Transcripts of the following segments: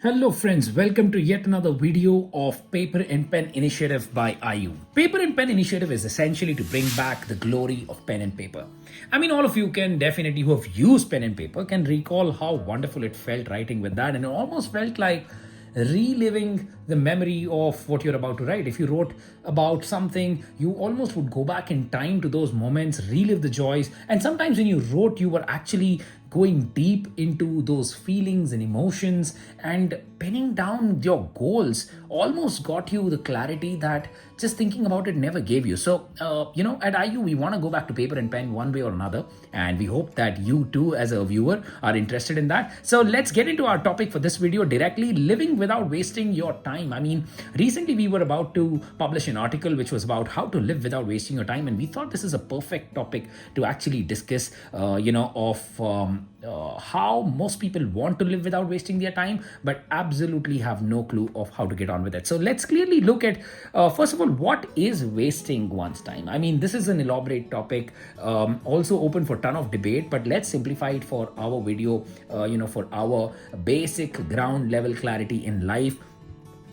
Hello friends, welcome to yet another video of Paper and Pen Initiative by IU. Paper and Pen Initiative is essentially to bring back the glory of pen and paper. I mean, all of you can definitely, who have used pen and paper, can recall how wonderful it felt writing with that, and it almost felt like reliving the memory of what you're about to write. If you wrote about something, you almost would go back in time to those moments, relive the joys, and sometimes when you wrote, you were actually going deep into those feelings and emotions, and penning down your goals almost got you the clarity that just thinking about it never gave you. So at IU we want to go back to paper and pen one way or another, and we hope that you too as a viewer are interested in that. So let's get into our topic for this video directly: living without wasting your time. I mean, recently we were about to publish an article which was about how to live without wasting your time, and we thought this is a perfect topic to actually discuss how most people want to live without wasting their time but absolutely have no clue of how to get on with it. So let's clearly look at first of all, what is wasting one's time. I mean, this is an elaborate topic, also open for ton of debate, but let's simplify it for our video, for our basic ground level clarity in life,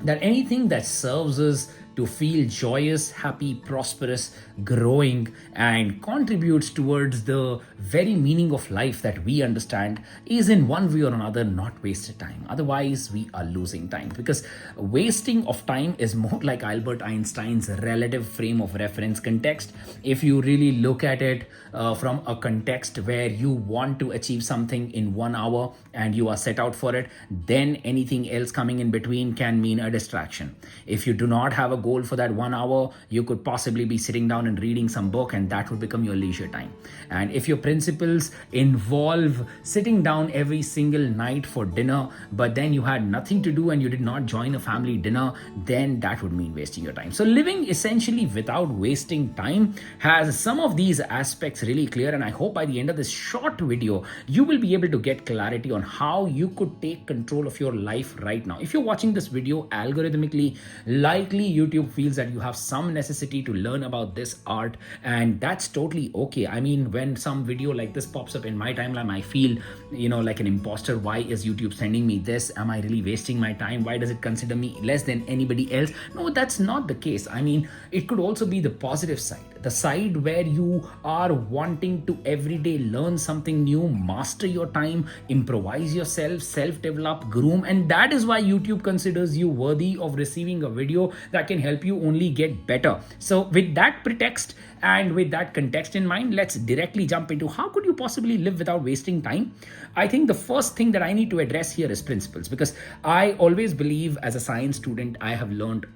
that anything that serves us to feel joyous, happy, prosperous, growing, and contributes towards the very meaning of life that we understand is in one way or another not wasted time. Otherwise, we are losing time, because wasting of time is more like Albert Einstein's relative frame of reference context. If you really look at it from a context where you want to achieve something in 1 hour and you are set out for it, then anything else coming in between can mean a distraction. If you do not have a goal for that 1 hour, you could possibly be sitting down and reading some book, and that would become your leisure time. And if your principles involve sitting down every single night for dinner, but then you had nothing to do and you did not join a family dinner, then that would mean wasting your time. So living essentially without wasting time has some of these aspects really clear, and I hope by the end of this short video you will be able to get clarity on how you could take control of your life right now. If you're watching this video algorithmically, likely YouTube feels that you have some necessity to learn about this art, and that's totally okay. I mean, when some video like this pops up in my timeline, I feel like an imposter. Why is YouTube sending me this? Am I really wasting my time? Why does it consider me less than anybody else? No, that's not the case. I mean, it could also be the positive side, the side where you are wanting to every day learn something new, master your time, improvise yourself, self-develop, groom, and that is why YouTube considers you worthy of receiving a video that can help you only get better. So with that pretext and with that context in mind, let's directly jump into how could you possibly live without wasting time. I think the first thing that I need to address here is principles, because I always believe, as a science student, I have learned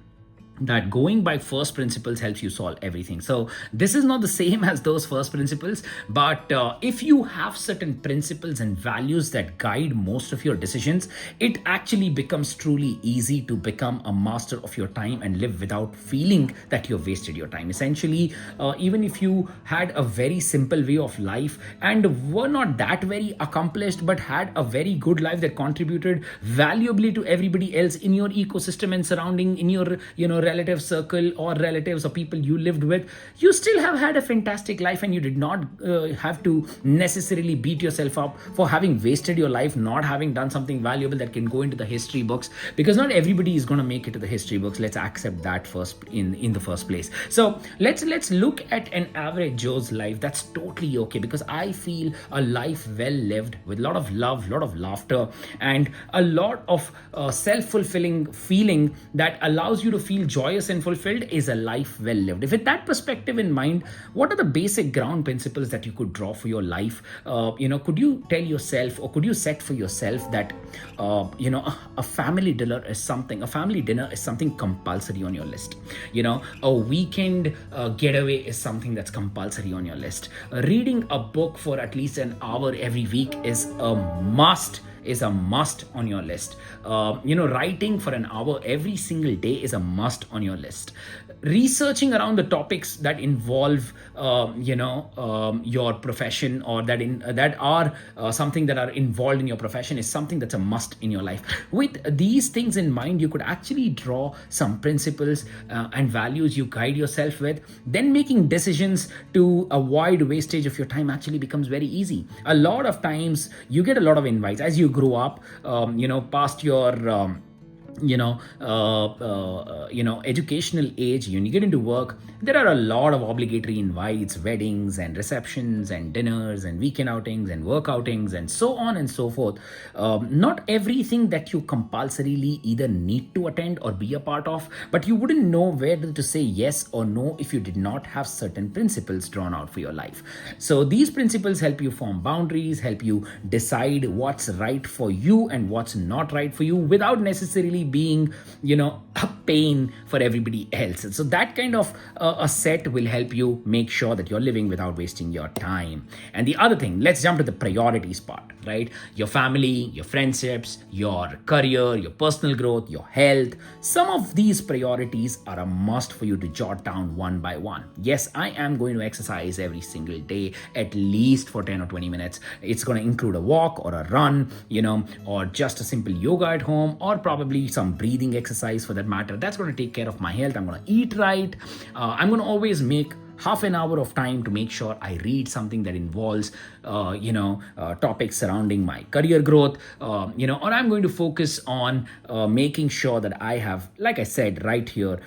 that going by first principles helps you solve everything. So this is not the same as those first principles, but if you have certain principles and values that guide most of your decisions, it actually becomes truly easy to become a master of your time and live without feeling that you've wasted your time. Essentially, even if you had a very simple way of life and were not that very accomplished but had a very good life that contributed valuably to everybody else in your ecosystem and surrounding, in your relative circle or relatives or people you lived with, you still have had a fantastic life, and you did not have to necessarily beat yourself up for having wasted your life not having done something valuable that can go into the history books, because not everybody is going to make it to the history books. Let's accept that first in the first place. So let's look at an average Joe's life. That's totally okay, because I feel a life well lived with a lot of love, a lot of laughter, and a lot of self-fulfilling feeling that allows you to feel joyous and fulfilled is a life well lived. If with that perspective in mind, what are the basic ground principles that you could draw for your life? Could you tell yourself, or could you set for yourself that a family dinner is something compulsory on your list. A weekend getaway is something that's compulsory on your list. Reading a book for at least an hour every week is a must on your list. Writing for an hour every single day is a must on your list. Researching around the topics that involve your profession, or that are something that are involved in your profession, is something that's a must in your life. With these things in mind, you could actually draw some principles and values you guide yourself with. Then making decisions to avoid wastage of your time actually becomes very easy. A lot of times you get a lot of invites as you grow up, past your educational age, when you get into work, there are a lot of obligatory invites, weddings and receptions and dinners and weekend outings and work outings and so on and so forth. Not everything that you compulsorily either need to attend or be a part of, but you wouldn't know whether to say yes or no if you did not have certain principles drawn out for your life. So these principles help you form boundaries, help you decide what's right for you and what's not right for you without necessarily being, a pain for everybody else. So that kind of a set will help you make sure that you're living without wasting your time. And the other thing, let's jump to the priorities part, right? Your family, your friendships, your career, your personal growth, your health. Some of these priorities are a must for you to jot down one by one. Yes, I am going to exercise every single day, at least for 10 or 20 minutes. It's going to include a walk or a run, or just a simple yoga at home, or probably some breathing exercise for that matter. That's going to take care of my health. I'm going to eat right. I'm going to always make half an hour of time to make sure I read something that involves, topics surrounding my career growth, or I'm going to focus on making sure that I have, like I said, right here,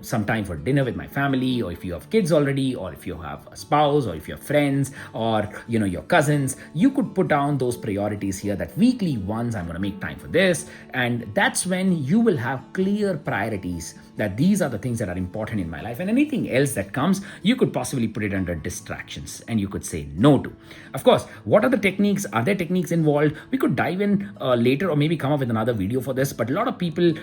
some time for dinner with my family, or if you have kids already, or if you have a spouse, or if you have friends, or, your cousins, you could put down those priorities here that weekly once I'm going to make time for this. And that's when you will have clear priorities that these are the things that are important in my life, and anything else that comes, you could possibly put it under distractions and you could say no to. Of course, what are the techniques? Are there techniques involved? We could dive in later, or maybe come up with another video for this, but a lot of people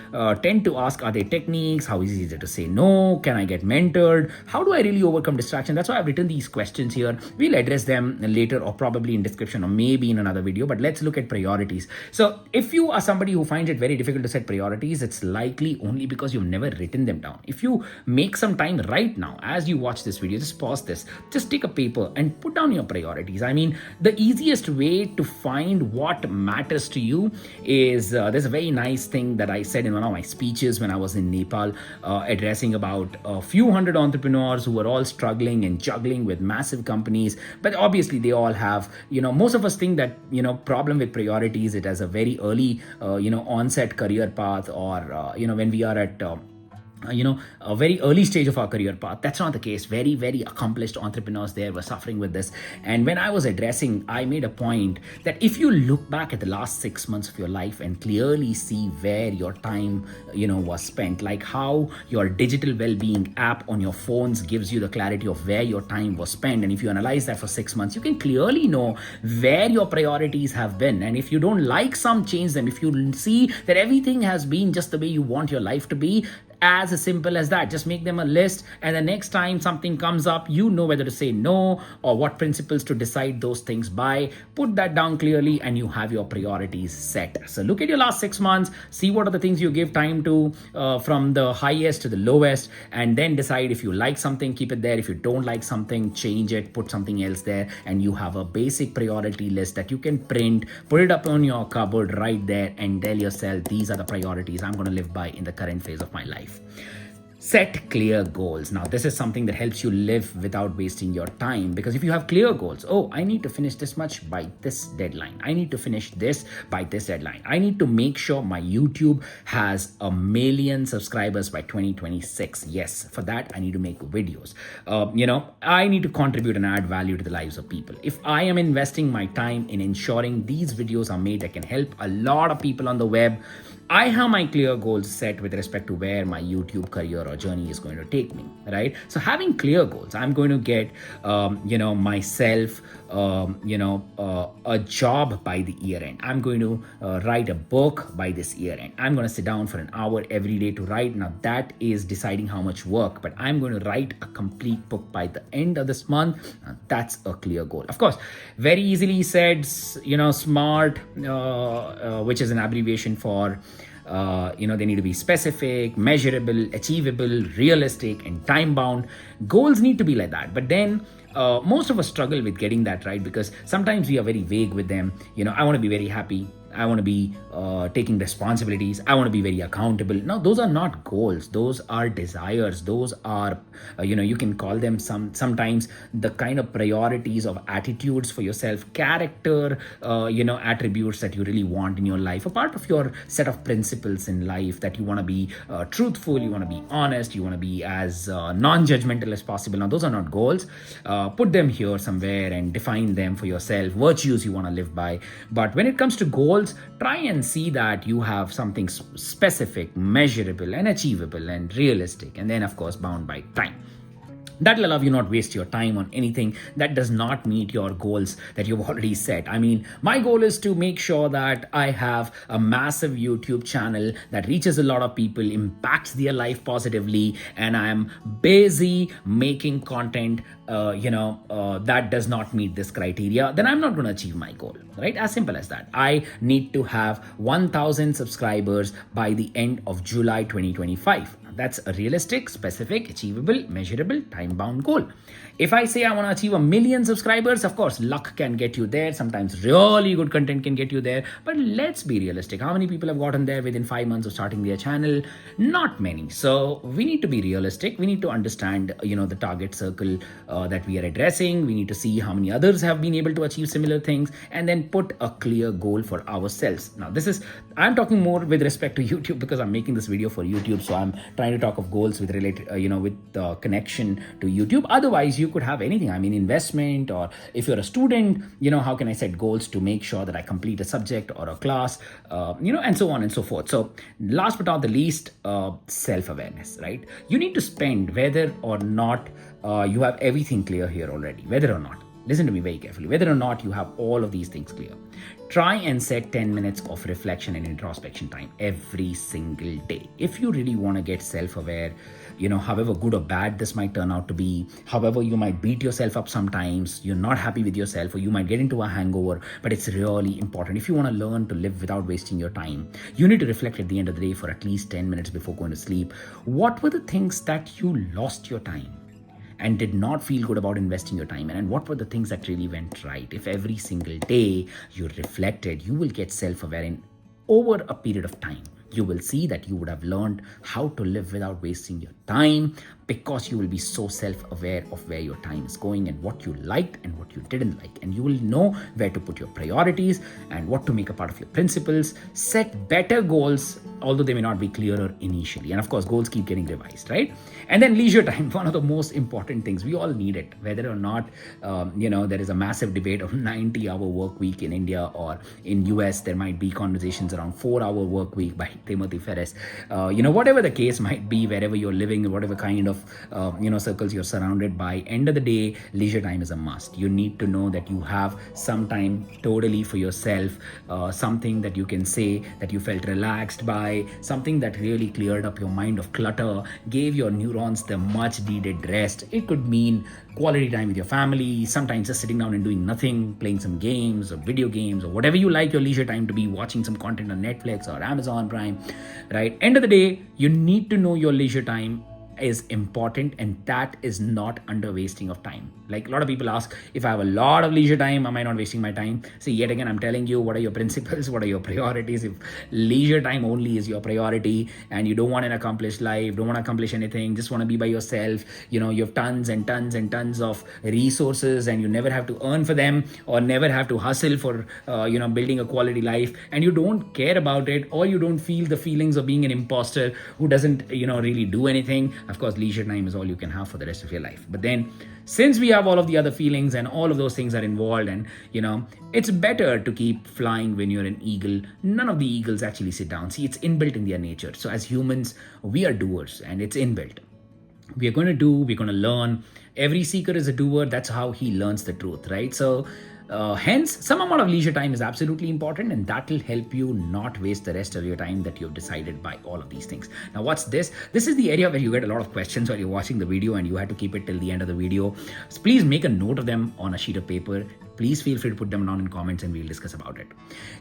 tend to ask, are there techniques? How easy is it to say no? Can I get mentored? How do I really overcome distraction? That's why I've written these questions here. We'll address them later, or probably in description, or maybe in another video, but let's look at priorities. So if you are somebody who finds it very difficult to set priorities, it's likely only because you've never written them down. If you make some time right now as you watch this video, just pause this, just take a paper and put down your priorities. I mean, the easiest way to find what matters to you is there's a very nice thing that I said in one of my speeches when I was in Nepal, addressing about a few hundred entrepreneurs who were all struggling and juggling with massive companies, but obviously they all have, most of us think that, problem with priorities, it has a very early onset career path, or when we are at a very early stage of our career path. That's not the case. Very, very accomplished entrepreneurs there were suffering with this. And when I was addressing, I made a point that if you look back at the last 6 months of your life and clearly see where your time, was spent, like how your digital well-being app on your phones gives you the clarity of where your time was spent. And if you analyze that for 6 months, you can clearly know where your priorities have been. And if you don't like some, change them. If you see that everything has been just the way you want your life to be, as simple as that, just make them a list, and the next time something comes up, you know whether to say no or what principles to decide those things by. Put that down clearly and you have your priorities set. So look at your last 6 months, see what are the things you give time to, from the highest to the lowest, and then decide if you like something, keep it there. If you don't like something, change it, put something else there, and you have a basic priority list that you can print, put it up on your cupboard right there, and tell yourself, these are the priorities I'm going to live by in the current phase of my life. Set clear goals. Now, this is something that helps you live without wasting your time, because if you have clear goals, I need to finish this much by this deadline. I need to finish this by this deadline. I need to make sure my YouTube has 1 million subscribers by 2026. Yes, for that, I need to make videos. I need to contribute and add value to the lives of people. If I am investing my time in ensuring these videos are made that can help a lot of people on the web, I have my clear goals set with respect to where my YouTube career or journey is going to take me, right? So having clear goals, I'm going to get, myself, a job by the year end. I'm going to write a book by this year end. I'm going to sit down for an hour every day to write. Now that is deciding how much work, but I'm going to write a complete book by the end of this month. That's a clear goal. Of course, very easily said, SMART, which is an abbreviation for, they need to be specific, measurable, achievable, realistic, and time bound. Goals need to be like that. But then most of us struggle with getting that right, because sometimes we are very vague with them. I want to be very happy. I want to be taking responsibilities. I want to be very accountable. Now, those are not goals. Those are desires. Those are, you can call them sometimes the kind of priorities of attitudes for yourself, character, attributes that you really want in your life, a part of your set of principles in life that you want to be truthful, you want to be honest, you want to be as non-judgmental as possible. Now, those are not goals. Put them here somewhere and define them for yourself, virtues you want to live by. But when it comes to goals, try and see that you have something specific, measurable, and achievable and realistic, and then, of course, bound by time. That'll allow you not waste your time on anything that does not meet your goals that you've already set. I mean, my goal is to make sure that I have a massive YouTube channel that reaches a lot of people, impacts their life positively, and I'm busy making content that does not meet this criteria, then I'm not going to achieve my goal, right? As simple as that. I need to have 1,000 subscribers by the end of July 2025. That's a realistic, specific, achievable, measurable, time-bound goal. If I say I want to achieve 1,000,000 subscribers, of course, luck can get you there. Sometimes really good content can get you there. But let's be realistic. How many people have gotten there within 5 months of starting their channel? Not many. So we need to be realistic. We need to understand, the target circle that we are addressing. We need to see how many others have been able to achieve similar things, and then put a clear goal for ourselves. Now, I'm talking more with respect to YouTube because I'm making this video for YouTube. So I'm trying to talk of goals with connection to YouTube. Otherwise, you could have anything. I mean, investment, or if you're a student, how can I set goals to make sure that I complete a subject or a class, and so on and so forth. So last but not the least, self-awareness, right? You need to spend, whether or not you have everything clear here already, whether or not, listen to me very carefully, whether or not you have all of these things clear, try and set 10 minutes of reflection and introspection time every single day. If you really want to get self-aware, however good or bad this might turn out to be, however you might beat yourself up sometimes, you're not happy with yourself, or you might get into a hangover, but it's really important. If you want to learn to live without wasting your time, you need to reflect at the end of the day for at least 10 minutes before going to sleep. What were the things that you lost your time and did not feel good about investing your time in? And what were the things that really went right? If every single day you reflected, you will get self-aware in over a period of time. You will see that you would have learned how to live without wasting your time, because you will be so self-aware of where your time is going and what you liked and what you didn't like. And you will know where to put your priorities and what to make a part of your principles. Set better goals, although they may not be clearer initially. And of course, goals keep getting revised, right? And then leisure time, one of the most important things. We all need it, whether or not, there is a massive debate of 90-hour work week in India, or in US, there might be conversations around 4-hour work week by Timothy Ferris. Whatever the case might be, wherever you're living, whatever kind of circles you're surrounded by, end of the day, leisure time is a must. You need to know that you have some time totally for yourself, something that you can say that you felt relaxed by, something that really cleared up your mind of clutter, gave your neurons the much needed rest. It could mean quality time with your family, sometimes just sitting down and doing nothing, playing some games or video games or whatever you like your leisure time to be, watching some content on Netflix or Amazon Prime, right? End of the day, you need to know your leisure time is important, and that is not under wasting of time. Like, a lot of people ask, if I have a lot of leisure time, am I not wasting my time? See, yet again, I'm telling you, what are your principles? What are your priorities? If leisure time only is your priority and you don't want an accomplished life, don't want to accomplish anything, just want to be by yourself, you have tons and tons and tons of resources and you never have to earn for them or never have to hustle for, building a quality life, and you don't care about it, or you don't feel the feelings of being an imposter who doesn't, really do anything. Of course, leisure time is all you can have for the rest of your life. But then, since we have all of the other feelings and all of those things are involved, and it's better to keep flying when you're an eagle. None of the eagles actually sit down. See, it's inbuilt in their nature. So as humans, we are doers, and it's inbuilt. We're going to learn. Every seeker is a doer. That's how he learns the truth, right? So hence, some amount of leisure time is absolutely important, and that will help you not waste the rest of your time that you've decided by all of these things. Now, what's this? This is the area where you get a lot of questions while you're watching the video, and you have to keep it till the end of the video. So please make a note of them on a sheet of paper. please feel free to put them down in comments and we'll discuss about it.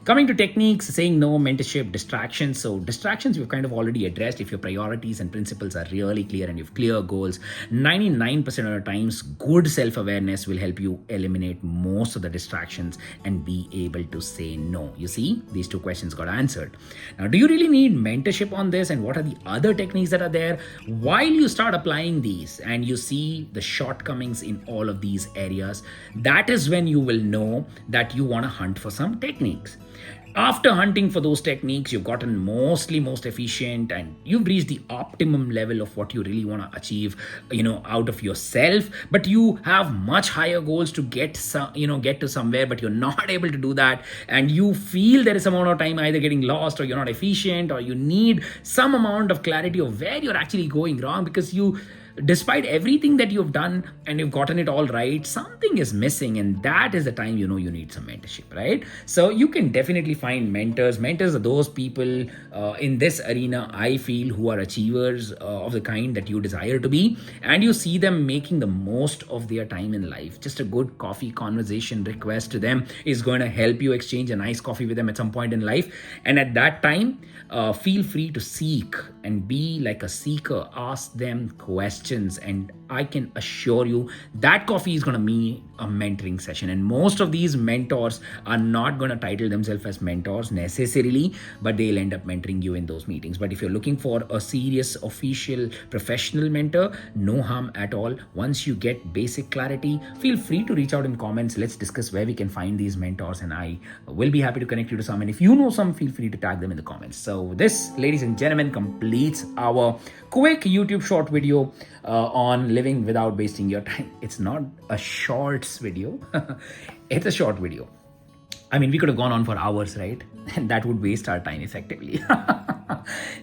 Coming to techniques, saying no, mentorship, distractions. So distractions we've kind of already addressed. If your priorities and principles are really clear and you have clear goals, 99% of the times good self-awareness will help you eliminate most of the distractions and be able to say no. You see, these two questions got answered. Now, do you really need mentorship on this, and what are the other techniques that are there? While you start applying these and you see the shortcomings in all of these areas, that is when you will know that you want to hunt for some techniques. After hunting for those techniques, you've gotten mostly most efficient and you've reached the optimum level of what you really want to achieve, out of yourself. But you have much higher goals to get to somewhere, but you're not able to do that. And you feel there is some amount of time either getting lost, or you're not efficient, or you need some amount of clarity of where you're actually going wrong, because despite everything that you've done and you've gotten it all right, something is missing, and that is the time you need some mentorship, right? So you can definitely find mentors. Mentors are those people in this arena, I feel, who are achievers of the kind that you desire to be, and you see them making the most of their time in life. Just a good coffee conversation request to them is going to help you exchange a nice coffee with them at some point in life, and at that time, feel free to seek and be like a seeker. Ask them questions, and I can assure you that coffee is going to be a mentoring session. And most of these mentors are not going to title themselves as mentors necessarily, but they'll end up mentoring you in those meetings. But if you're looking for a serious, official, professional mentor, no harm at all. Once you get basic clarity, feel free to reach out in comments. Let's discuss where we can find these mentors, and I will be happy to connect you to some. And if you know some, feel free to tag them in the comments. So this, ladies and gentlemen, completes our quick YouTube short video on living without wasting your time. It's not a shorts video. It's a short video. I mean, we could have gone on for hours, right? And that would waste our time effectively.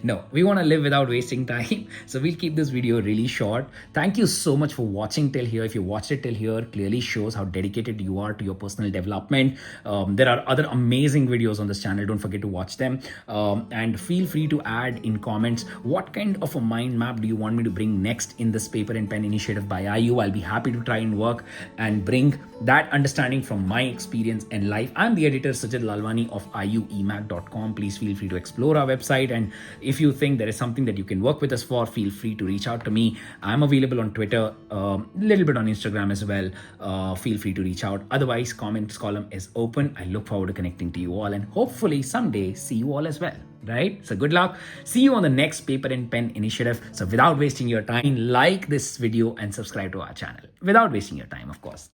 No, we want to live without wasting time. So we'll keep this video really short. Thank you so much for watching till here. If you watched it till here, clearly shows how dedicated you are to your personal development. There are other amazing videos on this channel. Don't forget to watch them. And feel free to add in comments what kind of a mind map do you want me to bring next in this paper and pen initiative by IU. I'll be happy to try and work and bring that understanding from my experience and life. I'm the editor, Sajid Lalwani of iuemac.com. Please feel free to explore our website, and if you think there is something that you can work with us for, feel free to reach out to me. I'm available on Twitter, a little bit on Instagram as well. Feel free to reach out. Otherwise, comments column is open. I look forward to connecting to you all, and hopefully someday see you all as well. Right? So good luck. See you on the next paper and pen initiative. So without wasting your time, like this video and subscribe to our channel. Without wasting your time, of course.